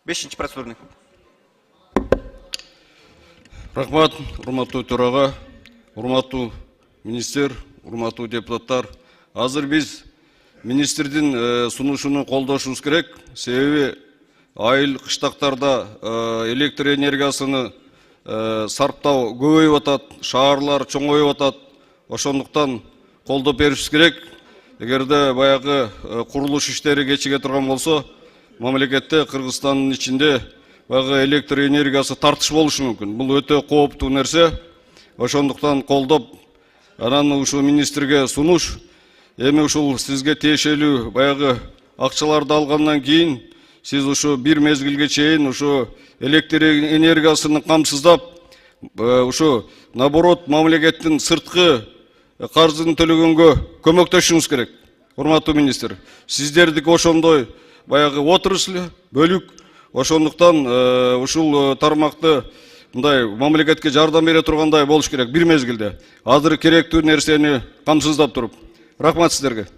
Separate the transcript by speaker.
Speaker 1: Бешинчи процедурный.
Speaker 2: Рахмат, урматтуу төрага, урматтуу министр, урматтуу депутаттар. Азыр биз министрдин сунушуну колдошубуз керек. Себеби айыл кыштактарда электр энергиясыны сарптоо көбөйүп атат, шаарлар чоңоюп атат. Ошондуктан колдоп беришибиз керек. Эгерде баягы курулуш иштери кечиге турган болсо, мамлекетте Кыргызстандын ичинде баягы электр энергиясы тартыш болушу мүмкүн. Бул өтө кооптуу нерсе. Ошондуктан колдоп, анан ушул министрге сунуш, эми ушул сизге тиешелүү баягы акчаларды алгандан кийин сиз ушу бир мезгилге чейин ушу электр энергиясыны камсыздап, ушу наоборот мамлекеттин сырткы каржыны төлөгөнгө көмөктөшүңүз керек. Урматтуу министр, сиздердики ошондой баягы отрасль, бөлүк. Ошондуктан ушул тармакты мындай мамлекетке жардам бере тургандай болуш керек бир мезгилде. Азыр керектүү нерсени камсыздап туруп. Рахмат сиздерге.